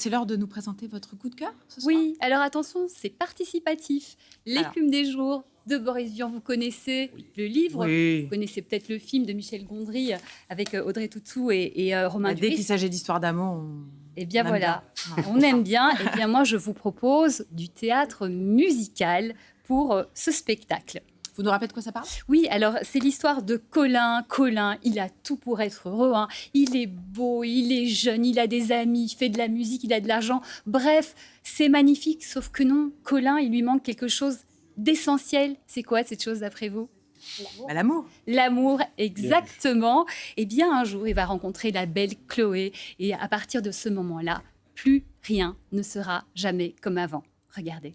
C'est l'heure de nous présenter votre coup de cœur ce soir. Oui, alors attention, c'est participatif. L'écume des jours de Boris Vian, vous connaissez le livre, Oui. vous connaissez peut-être le film de Michel Gondry avec Audrey Tautou et Romain Dès Duris. qu'il s'agit d'histoire d'amour, Eh bien on aime voilà, bien. on aime bien. Eh bien moi, je vous propose du théâtre musical pour ce spectacle. Vous nous rappelez de quoi ça parle? Oui, alors c'est l'histoire de Colin. Colin, il a tout pour être heureux, hein. Il est beau, il est jeune, il a des amis, il fait de la musique, il a de l'argent. Bref, c'est magnifique, sauf que non, Colin, il lui manque quelque chose d'essentiel. C'est quoi cette chose d'après vous? L'amour. L'amour, exactement. Eh bien, un jour, il va rencontrer la belle Chloé. Et à partir de ce moment-là, plus rien ne sera jamais comme avant. Regardez.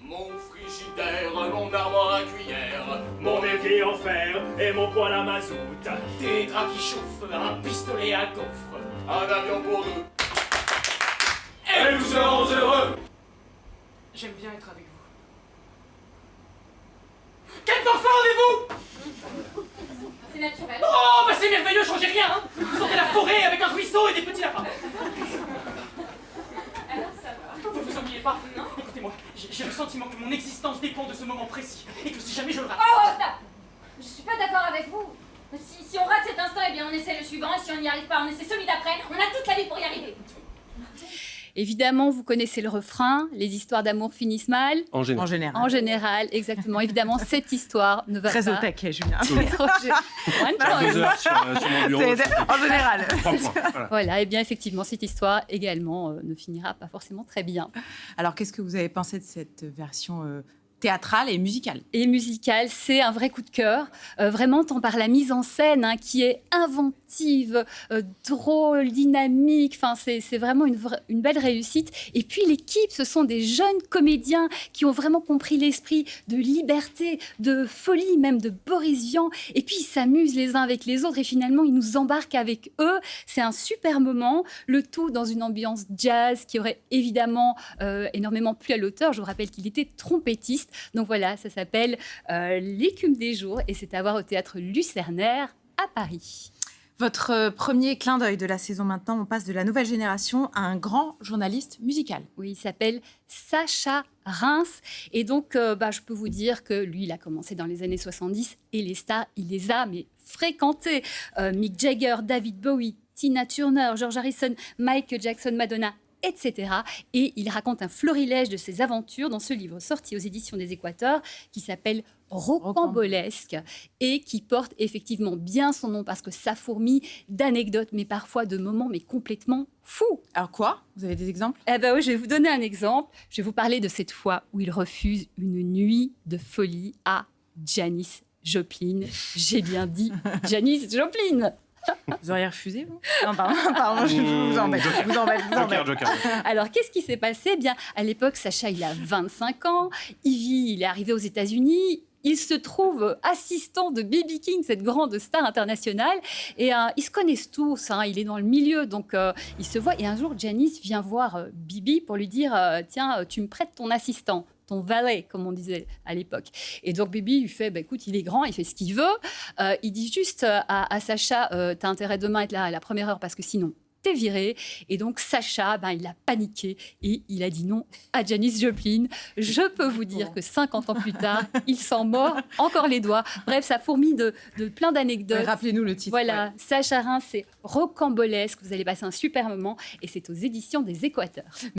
Mon frigidaire, mon armoire à cuillère, Mon évier en fer et mon poêle à mazout. des draps qui chauffent, un pistolet à gaufre, un avion pour deux. Et nous serons heureux. J'aime bien être avec vous. Quel parfum avez-vous? C'est naturel. Oh, bah c'est merveilleux, changez rien, hein. Vous sentez la forêt avec un ruisseau et des petits lapins. Alors ça va. Vous vous ennuyez pas? Non. Écoutez-moi, j'ai le sentiment que mon existence dépend de ce moment précis, et que si jamais je le rate... Oh, stop! Je suis pas d'accord avec vous. Si on rate cet instant, eh bien on essaie le suivant, et si on n'y arrive pas, on essaie celui d'après. On a toute la vie pour y arriver. Évidemment, vous connaissez le refrain, les histoires d'amour finissent mal. En général. En général. En général, exactement. Évidemment, cette histoire ne va Très pas au taquet, Julien. déroger. One À point. 2 heures sur mon bureau. En général. 3 points. Voilà. Voilà, et bien effectivement, cette histoire également ne finira pas forcément très bien. Alors, qu'est-ce que vous avez pensé de cette version théâtrale et musicale? Et musical, c'est un vrai coup de cœur, vraiment tant par la mise en scène hein, qui est inventive, drôle, dynamique, enfin, c'est vraiment une belle réussite. Et puis l'équipe, ce sont des jeunes comédiens qui ont vraiment compris l'esprit de liberté, de folie même de Boris Vian. Et puis ils s'amusent les uns avec les autres et finalement ils nous embarquent avec eux. C'est un super moment, le tout dans une ambiance jazz qui aurait évidemment énormément plu à l'auteur. Je vous rappelle qu'il était trompettiste. Donc voilà, ça s'appelle L'écume des jours et c'est à voir au théâtre Lucernaire à Paris. Votre premier clin d'œil de la saison maintenant, on passe de la nouvelle génération à un grand journaliste musical. Oui, il s'appelle Sacha Reims. Et donc, je peux vous dire que lui, il a commencé dans les années 70 et les stars, il les a mais fréquentés. Mick Jagger, David Bowie, Tina Turner, George Harrison, Michael Jackson, Madonna, etc. Et il raconte un florilège de ses aventures dans ce livre sorti aux éditions des Équateurs qui s'appelle Rocambolesque et qui porte effectivement bien son nom parce que ça fourmille d'anecdotes, mais parfois de moments mais complètement fous. Alors quoi? Vous avez des exemples? Eh ben oui, je vais vous donner un exemple. Je vais vous parler de cette fois où il refuse une nuit de folie à Janis Joplin. J'ai bien dit Janis Joplin. Vous auriez refusé, vous? Non, pardon, je vous embête. Joker. Alors, qu'est-ce qui s'est passé? Eh bien, à l'époque, Sacha, il a 25 ans. Ivy, il est arrivé aux États-Unis. Il se trouve assistant de B.B. King, cette grande star internationale. Et ils se connaissent tous, hein, il est dans le milieu, donc ils se voient. Et un jour, Janis vient voir Bibi pour lui dire tiens, tu me prêtes ton assistant, ton valet, comme on disait à l'époque. Et donc Bibi lui fait écoute, il est grand, il fait ce qu'il veut. Il dit juste à Sacha t'as intérêt demain à être là à la première heure parce que sinon, t'es viré. Et donc Sacha, il a paniqué et il a dit non à Janis Joplin. Je peux vous dire que 50 ans plus tard, il s'en mord encore les doigts. Bref, ça fourmille de plein d'anecdotes. Rappelez-nous le titre. Voilà, Ouais. Sacha Reims, c'est Rocambolesque. Vous allez passer un super moment et c'est aux éditions des Équateurs.